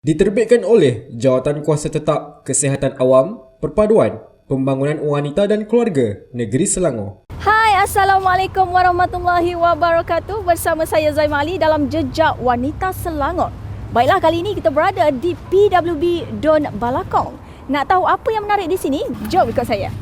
Diterbitkan oleh Jawatan Kuasa Tetap Kesihatan Awam, Perpaduan, Pembangunan Wanita dan Keluarga, Negeri Selangor. Hai, Assalamualaikum warahmatullahi wabarakatuh. Bersama saya Zaimali dalam Jejak Wanita Selangor. Baiklah, kali ini kita berada di PWB Don Balakong. Nak tahu apa yang menarik di sini? Jom ikut saya.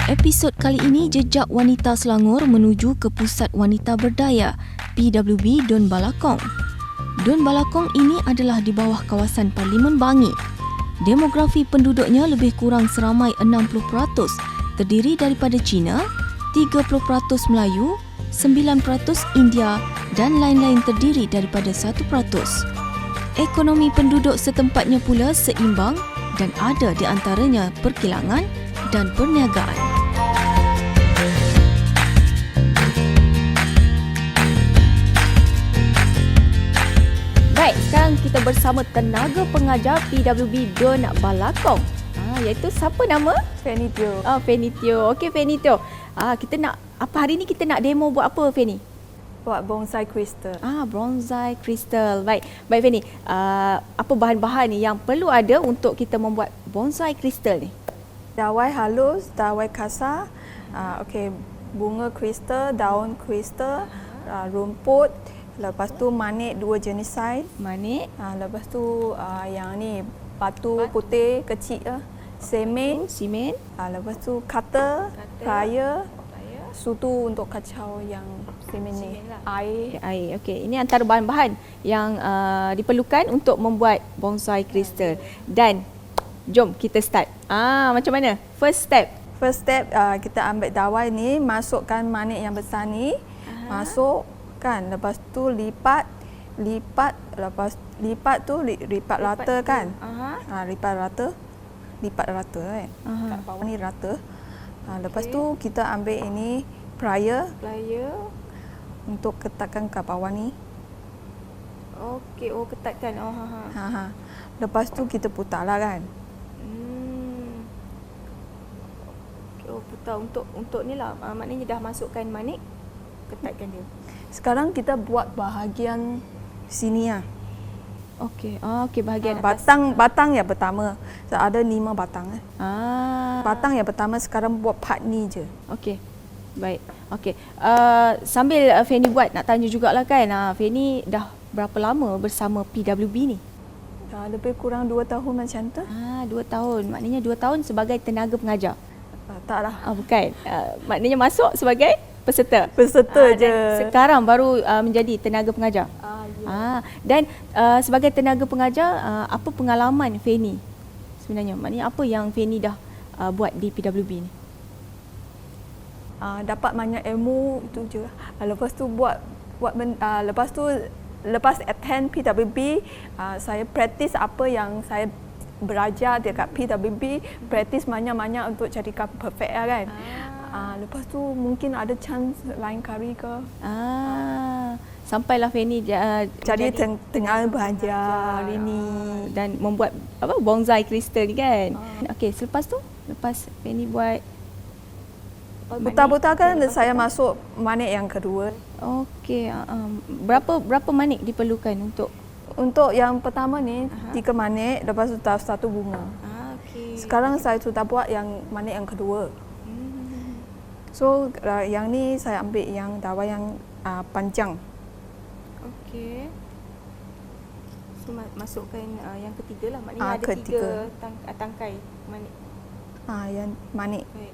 Episod kali ini Jejak Wanita Selangor menuju ke Pusat Wanita Berdaya PWB Don Balakong. Don Balakong ini adalah di bawah kawasan Parlimen Bangi. Demografi penduduknya lebih kurang seramai 60%, terdiri daripada Cina, 30% Melayu, 9% India dan lain-lain terdiri daripada 1%. Ekonomi penduduk setempatnya pula seimbang dan ada di antaranya perkilangan dan perniagaan. Baik, sekarang kita bersama tenaga pengajar PWB Don Balakong. Iaitu siapa nama? Fanny Teo. Fanny Teo. Okey, Fanny Teo. Kita nak hari ni kita nak demo buat apa, Fanny? Buat bonsai kristal. Bonsai kristal. Baik, Fanny. Apa bahan-bahan ni yang perlu ada untuk kita membuat bonsai kristal ni? Dawai halus, dawai kasar, bunga kristal, daun kristal, rumput, lepas tu manik 2 jenis saiz. Manik. Lepas tu yang ni batu putih kecil, semen. Lepas tu cutter, plier, sutu untuk kacau yang semen ni. Air. Okey, ini antara bahan-bahan yang diperlukan untuk membuat bonsai kristal. Dan jom kita start. Macam mana? First step, kita ambil dawai ni, masukkan manik yang besar ni. Masukkan, lepas tu lipat, lepas lipat tu lipat rata kan? Lipat rata kan? Kat bawah ni rata. Lepas tu kita ambil ini plier untuk ketatkan kat bawah ni. Okey, ketatkan. Lepas tu kita putarlah kan? Putar untuk ni lah, maknanya dah masukkan manik, ketatkan dia. Sekarang kita buat bahagian sini lah. Okey, bahagian atas. Batang yang pertama. Ada 5 batang. Batang yang pertama sekarang buat part ni je. Okey. Baik. Okey. Sambil Fanny buat, nak tanya jugalah kan, Fanny dah berapa lama bersama PWB ni? Dah lebih kurang 2 tahun macam tu. 2 tahun. Maknanya 2 tahun sebagai tenaga pengajar. Taklah. Bukan. Maknanya masuk sebagai peserta. Peserta je. Sekarang baru menjadi tenaga pengajar. Ya. Dan sebagai tenaga pengajar, apa pengalaman Fanny sebenarnya? Maknanya apa yang Fanny dah buat di PWB ni? Dapat banyak ilmu itu je. Lepas tu lepas attend PWB, saya praktis apa yang saya belajar dekat PWB, praktis banyak-banyak untuk jadikan perfect lah kan. Lepas tu mungkin ada chance lain kali ke. Sampailah Fanny jadi tengah belajar hari ni dan membuat bonsai kristal ni kan. Okey, lepas Fanny buat buta-buta kan, saya masuk manik yang kedua. Okey, berapa manik diperlukan untuk yang pertama ni 3 manik, lepas tu 1 bunga. Okey. Sekarang saya sudah buat yang manik yang kedua. So yang ni saya ambil yang dawai yang panjang. Okey. So masukkan yang ketiga lah, maknanya ada ketiga. 3 tangkai manik. Yang manik. Baik.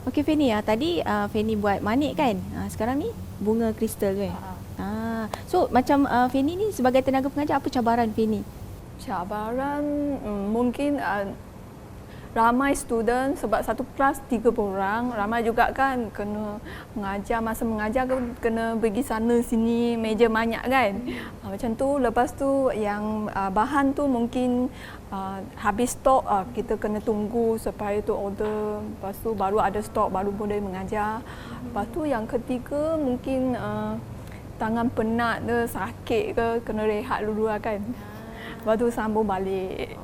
Okey Fanny, tadi Fanny buat manik kan? Sekarang ni bunga kristal kan? So macam Fanny ni sebagai tenaga pengajar, apa cabaran Fanny? Cabaran mungkin ramai student, sebab satu kelas 30 orang, ramai juga kan, kena mengajar, masa mengajar kena pergi sana sini, meja banyak kan. Macam tu. Lepas tu yang bahan tu mungkin habis stok, kita kena tunggu supaya tu order, lepas tu baru ada stok, baru boleh mengajar. Lepas tu yang ketiga mungkin tangan penat ke, sakit ke, kena rehat dulu lah kan. Lepas tu sambung balik.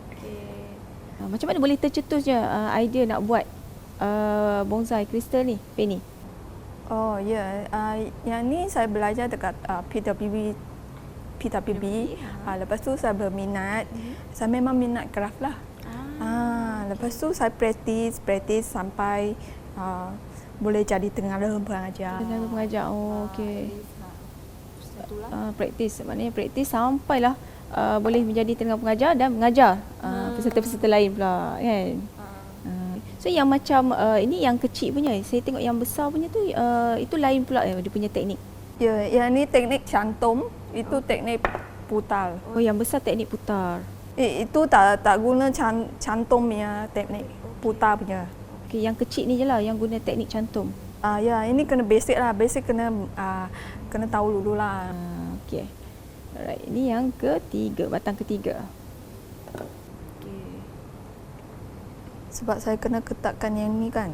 Macam mana boleh tercetusnya idea nak buat bonsai kristal ni, Penny? Oh ya, yang ni saya belajar dekat PWB. Lepas tu saya berminat. Saya memang minat craft lah. Lepas tu saya praktis sampai boleh jadi tenaga pengajar. Tenaga pengajar. Oh, okey. Praktis, maknanya praktis sampailah boleh menjadi tenaga pengajar dan mengajar peserta-peserta lain pula, kan? So yang macam ini yang kecil punya, saya tengok yang besar punya tu itu lain pula dia punya teknik. Ya, yang ni teknik cantum, itu teknik putar. Oh, yang besar teknik putar. Itu tak guna cantum punya teknik, putar punya. Okey, yang kecil ni je lah yang guna teknik cantum. Ya, ini kena basic lah, basic kena tahu dulu lah. Okey. Alright, ini yang ketiga, batang ketiga. Sebab saya kena ketatkan yang ni kan.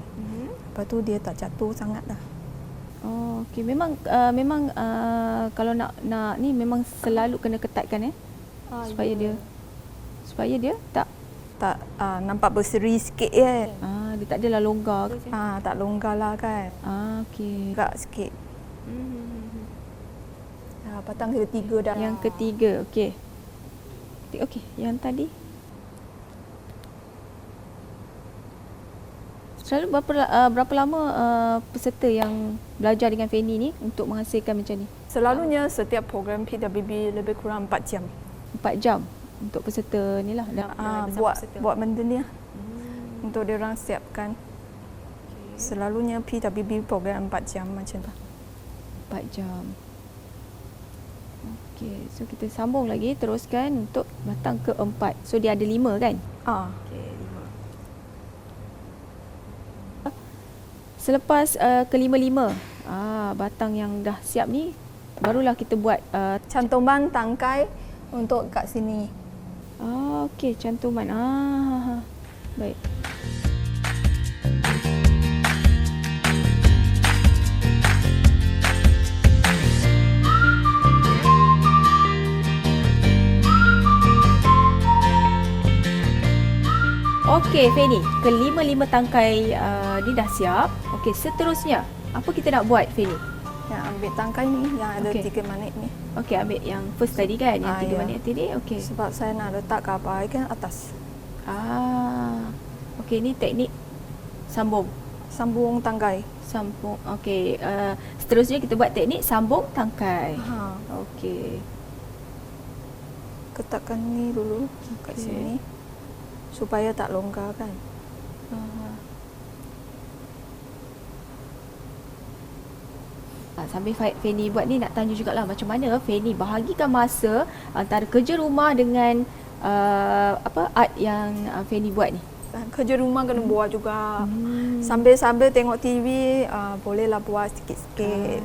Lepas tu dia tak jatuh sangat dah. Oh, okey. Memang kalau nak ni memang selalu kena ketatkan supaya dia tak nampak berseri sikit kan. dia tak adalah longgar ke? Tak longgar lah kan. Okey. Agak sikit. Batang ketiga dah. Yang ketiga, okey. Okey, yang tadi. Selalu berapa lama peserta yang belajar dengan Fanny ni untuk menghasilkan macam ni? Selalunya setiap program PWB lebih kurang 4 jam. 4 jam untuk peserta ni lah. Buat benda ni lah. Untuk diorang siapkan. Selalunya PWB program 4 jam macam tu. 4 jam. Okey, so kita sambung lagi, teruskan untuk batang keempat. So dia ada 5 kan? Okey, 5. Selepas kelima-lima, batang yang dah siap ni, barulah kita buat cantuman tangkai untuk kat sini. Okey, cantuman. Baik. Okey, Fanny, kelima-lima tangkai ni dah siap. Okey, seterusnya apa kita nak buat, Fanny? Yang ambil tangkai ni yang ada 3 minit ni. Okey, ambil yang first tadi kan, yang 3 minit tadi. Okey. Sebab saya nak letak kapal kan atas. Okey, ni teknik sambung. Sambung tangkai. Sambung. Okey, seterusnya kita buat teknik sambung tangkai. Okey. Ketatkan ni dulu kat sini. Supaya tak longgar kan. Sambil Fanny buat ni, nak tanya jugalah macam mana Fanny bahagikan masa antara kerja rumah dengan art yang Fanny buat ni. Kerja rumah kena buat juga. Sambil-sambil tengok TV, bolehlah buat sikit-sikit.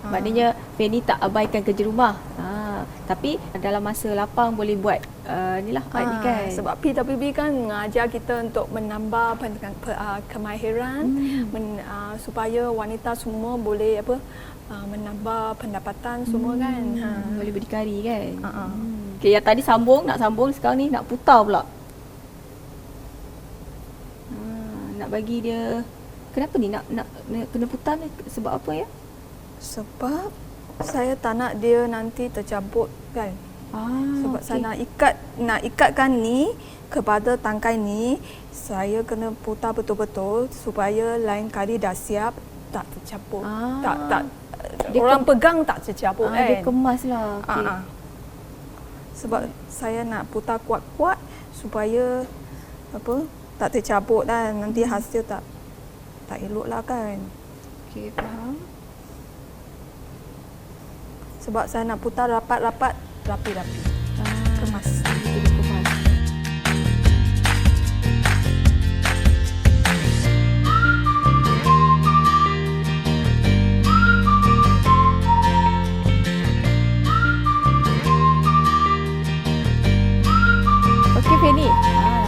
Maknanya Fanny tak abaikan kerja rumah. Tapi dalam masa lapang boleh buat inilah art ni kan. Sebab PWB kan mengajar kita untuk menambah kemahiran supaya wanita semua boleh menambah pendapatan semua kan. Boleh berdikari kan. Okey, yang tadi nak sambung, sekarang ni nak putar pula. Nak bagi dia, kenapa ni nak kena putar ni, sebab apa ya? Sebab saya tak nak dia nanti tercabut kan. Sebab saya nak ikatkan ni kepada tangkai ni, saya kena putar betul-betul supaya lain kali dah siap tak tercabut. Orang pegang tak tercabut kan. Dia kemas lah. Okay. Sebab saya nak putar kuat-kuat supaya tak tercabut dan nanti hasil tak elok lah kan. Okey, faham. Sebab saya nak putar rapat-rapat, rapi-rapi. Kemas. Kemas. Okey, Fanny.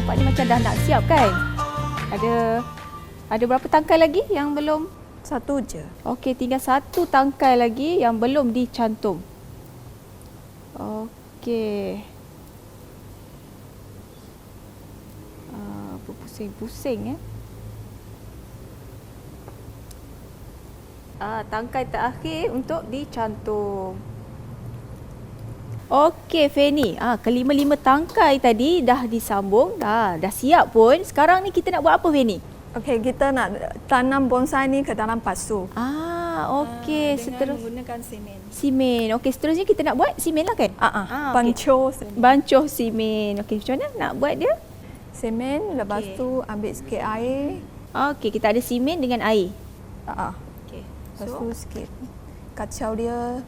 Nampaknya macam dah nak siap kan? Ada berapa tangkai lagi yang belum? 1 je. Okey, tinggal 1 tangkai lagi yang belum dicantum. Okey. berpusing-pusing. Tangkai terakhir untuk dicantum. Okey Fanny, kelima-lima tangkai tadi dah disambung, dah siap pun. Sekarang ni kita nak buat apa Fanny? Okey, kita nak tanam bonsai ni ke dalam pasu. Okey, Dengan menggunakan semen. Simen. Okey, seterusnya kita nak buat simen lah kan? Bancuh Bancuh simen. Okey, macam mana nak buat dia? semen, lepas tu ambil sikit air. Okey, kita ada simen dengan air. Okey. Lepas tu sikit kacau dia.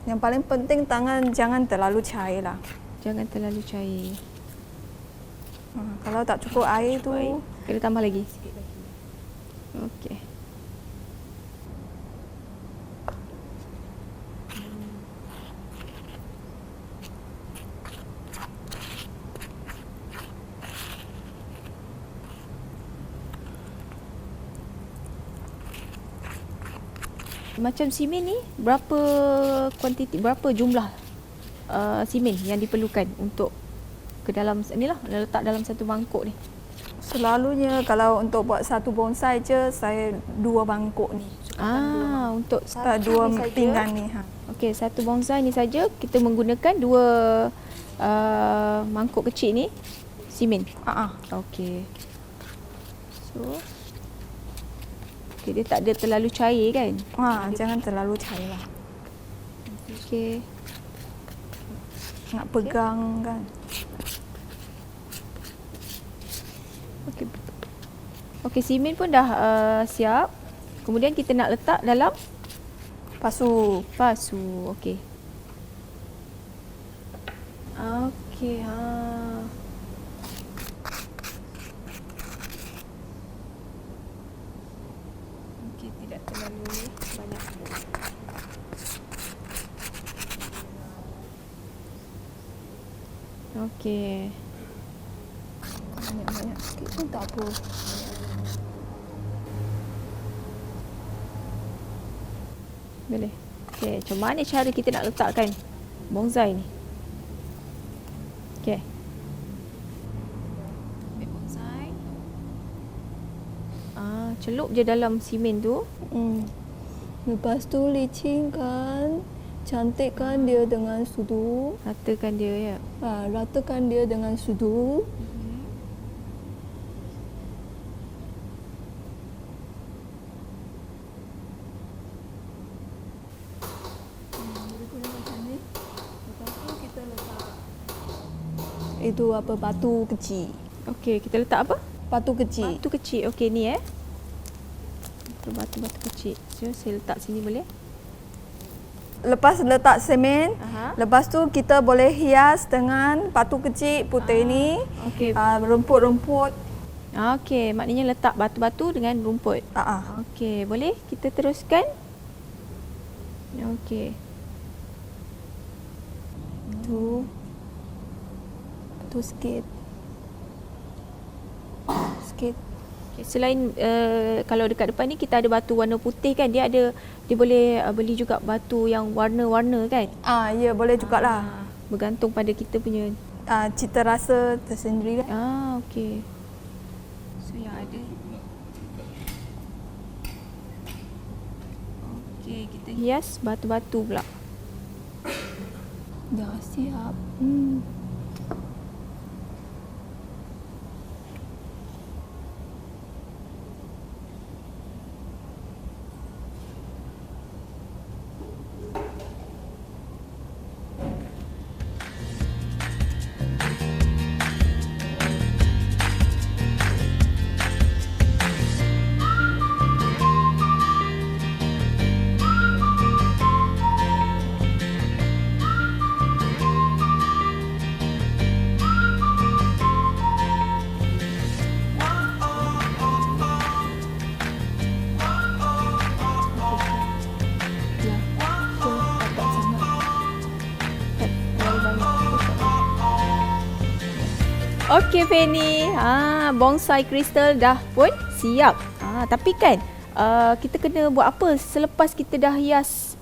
Yang paling penting tangan jangan terlalu cair lah. Jangan terlalu cair. Kalau tak cukup air tu, Kena tambah lagi. Okey. Macam simen ni, berapa jumlah simen yang diperlukan untuk ke dalam inilah, letak dalam satu mangkuk ni? selalunya kalau untuk buat satu bonsai je, saya 2 mangkuk ni. Untuk Dua pinggan ni. Okey, satu bonsai ni saja kita menggunakan 2 mangkuk kecil ni simen. Okey. So dia tak ada terlalu cair kan? Jangan terlalu cair lah. Okey. Nak pegang kan. Okey, simen pun dah siap. Kemudian kita nak letak dalam pasu. Okey. Okey, Okey, tidak terlalu banyak. Okey. Banyak-banyak sikit pun tak apa. Boleh. Okey, macam mana cara kita nak letakkan bonsai ni? Okey. Ambil bonsai. Celup je dalam simen tu. Lepas tu licinkan, cantikkan dia dengan sudu. Ratakan dia ya. Ratakan dia dengan sudu. Itu batu kecil. Okey, kita letak apa? Batu kecil. Batu kecil. Okey, ni batu-batu kecil. So, saya letak sini boleh? Lepas letak semen, lepas tu kita boleh hias dengan batu kecil putih ni. Okey. Rumput-rumput. Okey, maknanya letak batu-batu dengan rumput. Okey, boleh kita teruskan? Okey. Tu sikit. Okay, selain kalau dekat depan ni kita ada batu warna putih kan, dia boleh beli juga batu yang warna-warna kan? Ya, boleh jugalah. Bergantung pada kita punya cita rasa tersendiri. Okey. So yang ada. Okey, kita hias batu-batu pula. Dah siap. Okey Fanny, bonsai kristal dah pun siap. Tapi kan kita kena buat apa selepas kita dah hias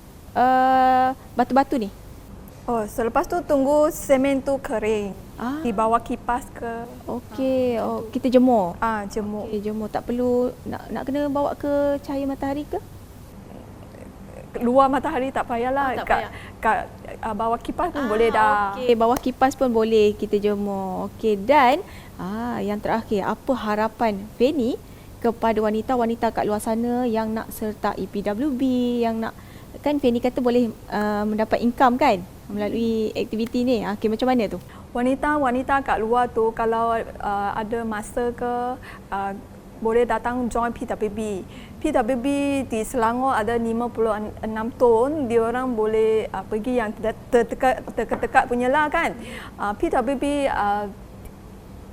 batu-batu ni? Oh, selepas tu tunggu semen tu kering. Ah. Di bawah kipas ke. Okey, kita jemur. Jemur. Okey, jemur. Tak perlu nak kena bawa ke cahaya matahari ke? Luar matahari tak payahlah. Tak payah. Kat bawah kipas pun boleh dah. Okey, bawah kipas pun boleh kita jemur. Okey, dan yang terakhir, apa harapan Fanny kepada wanita-wanita kat luar sana yang nak sertai PWB, yang nak, kan Fanny kata boleh mendapat income kan melalui aktiviti ni. Okey, macam mana tu? Wanita-wanita kat luar tu kalau ada masa ke boleh datang join PWB. PWB di Selangor ada 56 ton, diorang boleh pergi yang terdekat punya lah kan. PWB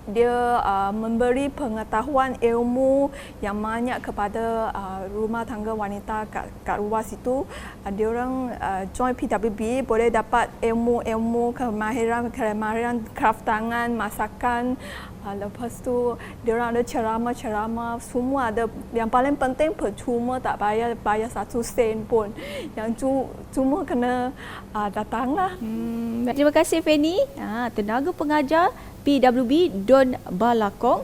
dia memberi pengetahuan ilmu yang banyak kepada rumah tangga wanita kat luar situ. Diorang join PWB boleh dapat ilmu kemahiran craft tangan, masakan. Lepas tu diorang ada ceramah, semua ada. Yang paling penting percuma, tak payah bayar 1 sen pun. Yang cuma kena datanglah. Terima kasih Fanny. Tenaga pengajar PWB Don Balakong.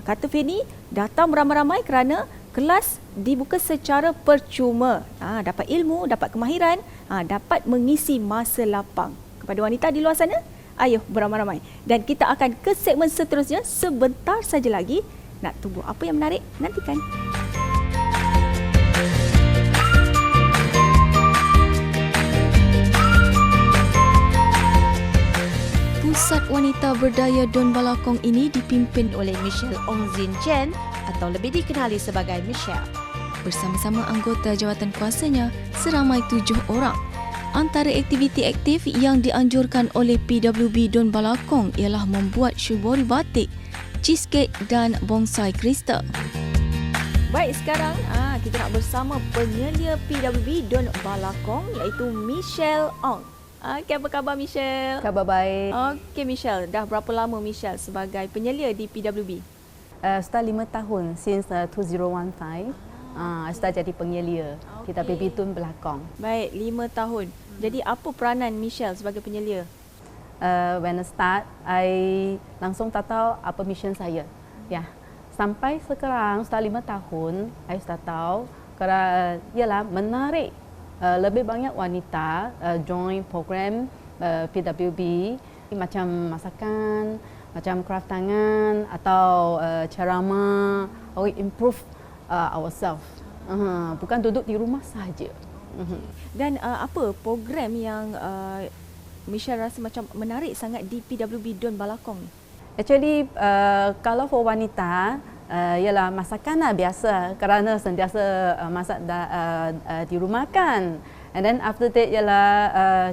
Kata Fanny, datang beramai-ramai kerana kelas dibuka secara percuma. Dapat ilmu, dapat kemahiran, dapat mengisi masa lapang. Kepada wanita di luar sana, ayo beramai-ramai. Dan kita akan ke segmen seterusnya sebentar saja lagi. Nak tunggu apa yang menarik? Nantikan. Pusat Wanita Berdaya Don Balakong ini dipimpin oleh Michelle Ong Zin Chen atau lebih dikenali sebagai Michelle. Bersama-sama anggota jawatan kuasanya seramai 7 orang. Antara aktiviti aktif yang dianjurkan oleh PWB Don Balakong ialah membuat syubori batik, cheesecake dan bonsai kristal. Baik, sekarang kita nak bersama penyelia PWB Don Balakong iaitu Michelle Ong. Okay, apa khabar Michelle? Khabar baik. Okey Michelle, dah berapa lama Michelle sebagai penyelia di PWB? Sudah 5 tahun, since 2015. Sudah jadi penyelia PWB Don Balakong. Baik, 5 tahun. Jadi apa peranan Michelle sebagai penyelia? When I start, I langsung tak tahu apa mission saya. Ya, sampai sekarang sudah 5 tahun, I sudah tahu kerana ialah menarik lebih banyak wanita join program PWB macam masakan, macam craft tangan atau ceramah, or improve ourselves. Bukan duduk di rumah saja. Dan apa program yang Michelle rasa macam menarik sangat di PWB Don Balakong? Actually, kalau for wanita, ialah masakan biasa kerana sentiasa masak di rumah kan. And then after that ialah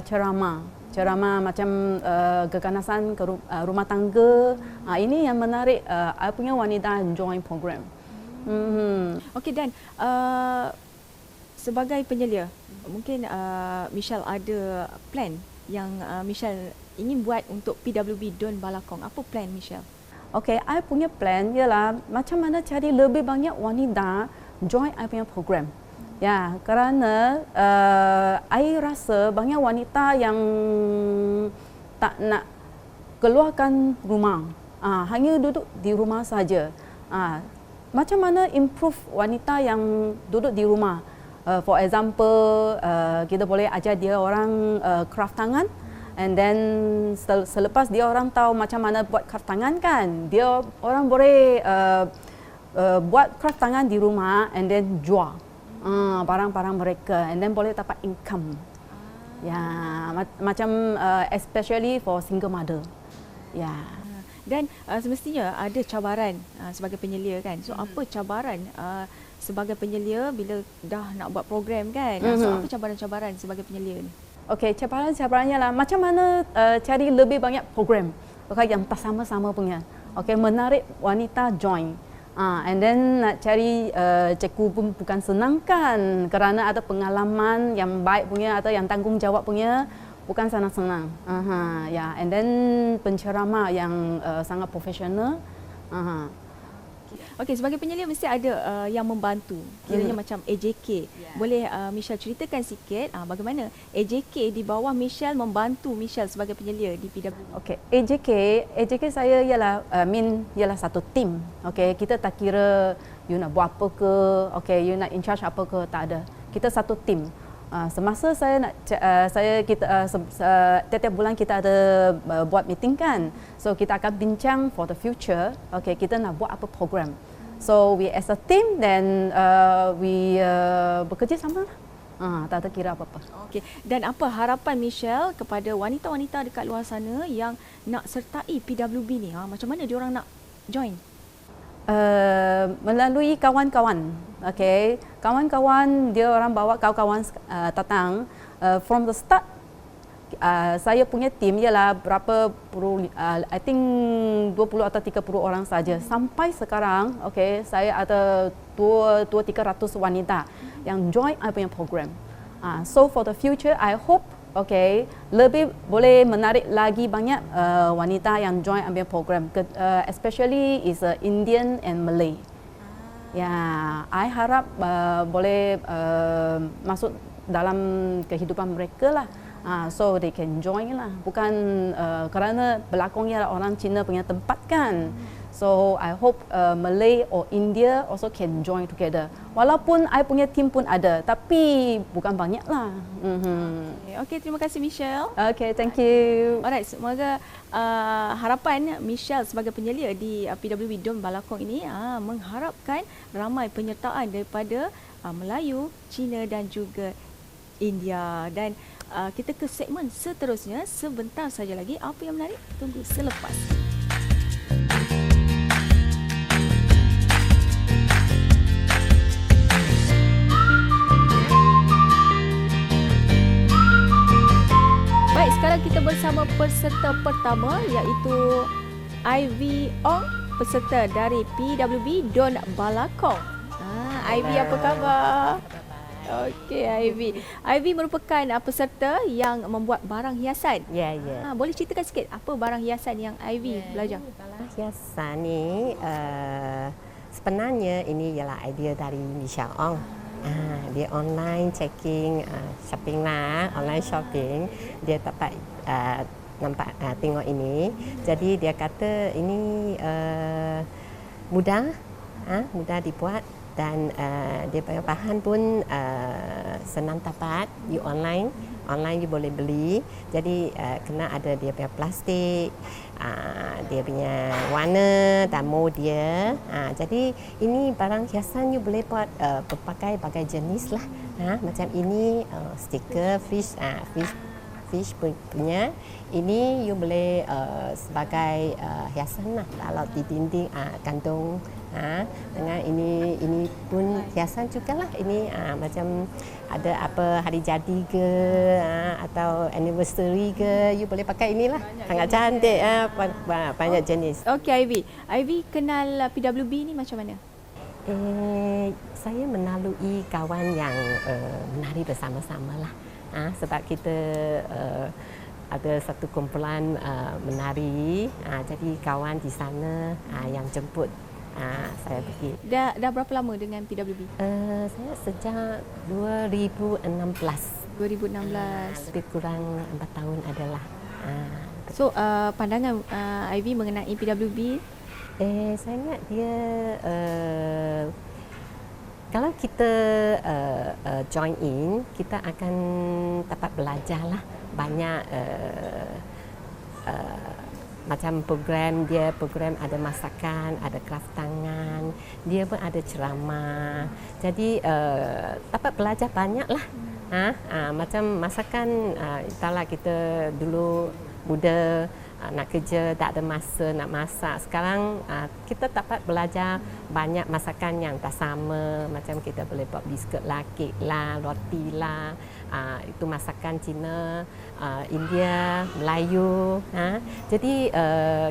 ceramah macam keganasan ke rumah tangga. Ini yang menarik, I punya wanita join program. Okey, dan sebagai penyelia, mungkin Michelle ada plan yang Michelle ingin buat untuk PWB Don Balakong. Apa plan Michelle? Okay, I punya plan ialah macam mana cari lebih banyak wanita join I punya program. Ya, kerana I rasa banyak wanita yang tak nak keluarkan rumah. Hanya duduk di rumah saja. Macam mana improve wanita yang duduk di rumah? For example, kita boleh ajar dia orang craft tangan. And then selepas dia orang tahu macam mana buat craft tangan kan, dia orang boleh buat craft tangan di rumah and then jual barang-barang mereka and then boleh dapat income. Ya, macam especially for single mother. Ya. Dan semestinya ada cabaran sebagai penyelia kan. So apa cabaran sebagai penyelia bila dah nak buat program kan? So apa cabaran-cabaran sebagai penyelia ni? Okey, cabaran-cabarannya lah macam mana cari lebih banyak program yang sama-sama punya. Okey, menarik wanita join. And then nak cari cikgu pun bukan senang kan kerana ada pengalaman yang baik punya atau yang tanggungjawab punya, bukan senang-senang. Ya, and then penceramah yang sangat profesional. Okey, sebagai penyelia mesti ada yang membantu. Kiranya macam AJK. Boleh Michelle ceritakan sikit bagaimana AJK di bawah Michelle membantu Michelle sebagai penyelia di PWB? Okey, AJK saya ialah ialah satu tim. Okey, kita tak kira you nak buat apa ke, okey, you nak in charge apa ke, tak ada. Kita satu tim. Semasa setiap bulan kita ada buat meeting kan. So kita akan bincang for the future. Okay, kita nak buat apa program. So we as a team then we bekerja sama lah. Tak ada kira apa-apa. Okey. Dan apa harapan Michelle kepada wanita-wanita dekat luar sana yang nak sertai PWB ni? Macam mana diorang nak join? Melalui kawan-kawan. Okay, kawan-kawan dia orang bawa kawan-kawan datang. From the start, saya punya tim ialah berapa puluh, I think 20 atau 30 orang saja. Sampai sekarang, okay, saya ada 200-300 wanita yang join I punya program. So for the future, I hope okay, lebih boleh menarik lagi banyak wanita yang join ambil program, especially is Indian and Malay. Ya, I harap boleh masuk dalam kehidupan mereka lah. So they can join lah. Bukan kerana berlakonnya orang Cina punya tempat kan. So I hope Malay or India also can join together. Walaupun I punya tim pun ada, tapi bukan banyak lah. Okey, terima kasih Michelle. Okay, thank you. Alright, semoga harapan Michelle sebagai penyelia di PWB Don Balakong ini mengharapkan ramai penyertaan daripada Melayu, Cina dan juga India. Dan kita ke segmen seterusnya sebentar saja lagi. Apa yang menarik? Tunggu selepas. Baik, sekarang kita bersama peserta pertama iaitu Ivy Ong, peserta dari PWB Don Balakong. Ivy, apa khabar? Okey, Ivy merupakan peserta yang membuat barang hiasan. Ya. Boleh ceritakan sikit apa barang hiasan yang Ivy belajar? Barang hiasan ni sebenarnya ini ialah idea dari Michelle Ong. Dia online checking shopping lah, online shopping. Dia dapat nampak tengok ini. Jadi dia kata ini mudah dibuat dan dia punya bahan pun senang dapat di online you boleh beli. Jadi kena ada dia punya plastik, dia punya warna dan mode dia. Jadi ini barang hiasan you boleh buat berbagai jenis lah. Macam ini stiker fish punya. Ini you boleh sebagai hiasan lah kalau di dinding gantung. Dengan ini pun hiasan juga lah. Ini macam ada apa hari jadi ke atau anniversary ke, you boleh pakai inilah. Sangat cantik, banyak jenis. Okey, Ivy kenal PWB ni macam mana? Saya melalui kawan yang menari bersama-sama lah. Sebab kita ada satu kumpulan menari, jadi kawan di sana yang jemput saya pergi. Dah berapa lama dengan PWB? Saya sejak 2016. 2016. Lebih kurang 4 tahun adalah. So, pandangan Ivy mengenai PWB? Saya ingat dia kalau kita join in, kita akan dapat belajar lah banyak macam program ada masakan, ada kraft tangan, dia pun ada ceramah. Jadi dapat belajar banyak lah. Macam masakan, entahlah kita dulu muda nak kerja tak ada masa nak masak. Sekarang kita dapat belajar banyak masakan yang tak sama. Macam kita boleh buat biskut lah, kek lah, roti lah. Itu masakan Cina, India, Melayu. Jadi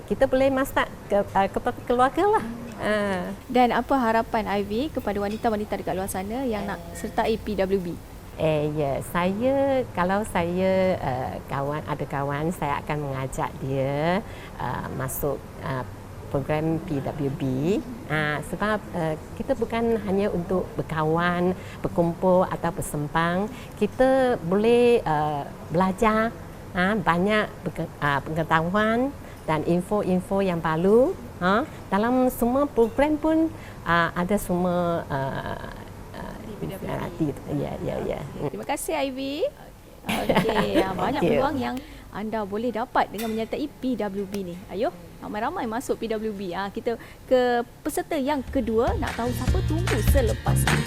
kita boleh masak kepada keluarga lah. Dan apa harapan Ivy kepada wanita-wanita dekat luar sana yang nak sertai PWB? Kalau saya ada kawan, saya akan mengajak dia masuk program PWB sebab kita bukan hanya untuk berkawan, berkumpul atau bersembang. Kita boleh belajar banyak pengetahuan dan info-info yang baru. Dalam semua program pun ada semua ya. Terima kasih Ivy. Okey, banyak peluang yang anda boleh dapat dengan menyertai PWB ni. Ayo, ramai-ramai masuk PWB. Kita ke peserta yang kedua. Nak tahu siapa? Tunggu selepas ini.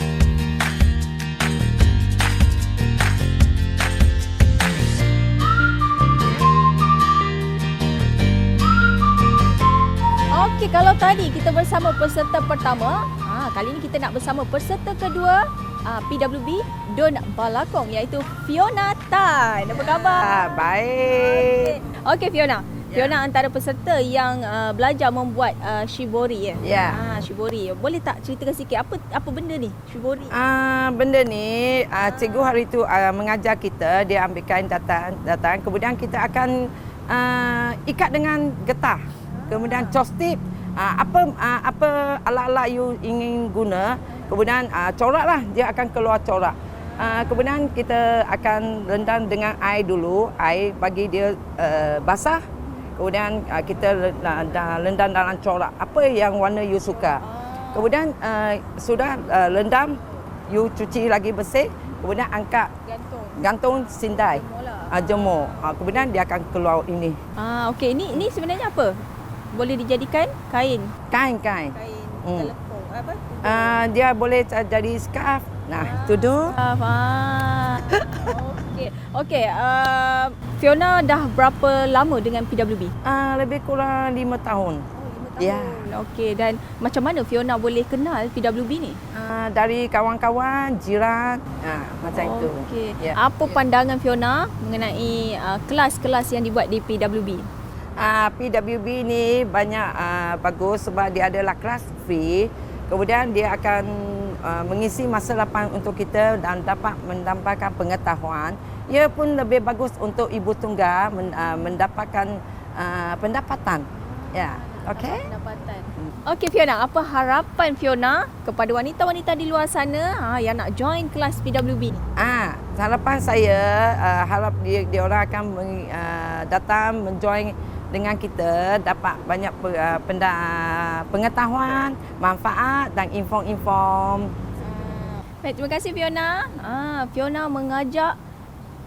Okey, kalau tadi kita bersama peserta pertama, kali ini kita nak bersama peserta kedua PWB Dun Balakong, iaitu Fiona Tan. Apa khabar? Baik. Okey Fiona. Fiona antara peserta yang belajar membuat shibori ya. Ya. Shibori. Boleh tak ceritakan sikit apa benda ni shibori? Benda ni cikgu hari tu mengajar kita, dia ambil kain datang, kemudian kita akan ikat dengan getah. Kemudian chopstick, apa alat-alat you ingin guna, kemudian coraklah, dia akan keluar corak. Kemudian kita akan rendam dengan air dulu, air bagi dia basah. Kemudian kita rendam dalam corak apa yang warna you suka. Kemudian sudah rendam, you cuci lagi bersih, kemudian angkat gantung sindai, jemur. Kemudian dia akan keluar ini. Okey, ini sebenarnya apa? Boleh dijadikan kain. Kain. Telepon apa? Dia boleh jadi scarf. Tudung. Okey. Fiona dah berapa lama dengan PWB? Lebih kurang 5 tahun. Ya. Okey, dan macam mana Fiona boleh kenal PWB ni? Dari kawan-kawan, jiran, macam itu. Okey. Ya. Apa pandangan Fiona mengenai kelas-kelas yang dibuat di PWB? PWB ni banyak bagus sebab dia adalah kelas free. Kemudian dia akan mengisi masa lapang untuk kita dan dapat mendapatkan pengetahuan. Ia pun lebih bagus untuk ibu tunggal mendapatkan pendapatan. Ya, okey. Pendapatan. Okey Fiona, apa harapan Fiona kepada wanita-wanita di luar sana yang nak join kelas PWB ni? Harapan saya harap dia orang akan datang menjoin dengan kita, dapat banyak pengetahuan, manfaat dan info-info. Baik, terima kasih Fiona. Fiona mengajak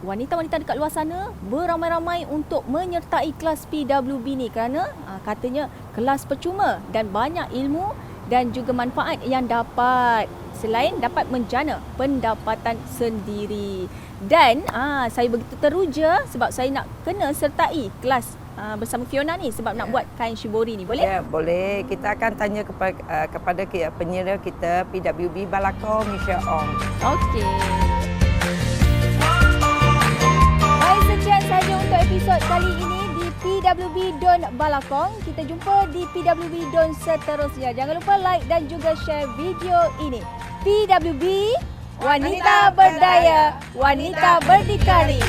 wanita-wanita dekat luar sana beramai-ramai untuk menyertai kelas PWB ni kerana katanya kelas percuma dan banyak ilmu dan juga manfaat yang dapat selain dapat menjana pendapatan sendiri. Dan saya begitu teruja sebab saya nak kena sertai kelas bersama Fiona ni sebab nak buat kain shibori ni. Boleh? Ya, boleh. Kita akan tanya kepada penyerah kita PWB Balakong, Michelle Ong. Okey. Baik, sekian sahaja untuk episod kali ini di PWB Dun Balakong. Kita jumpa di PWB Dun seterusnya. Jangan lupa like dan juga share video ini. PWB, wanita berdaya, wanita berdikari.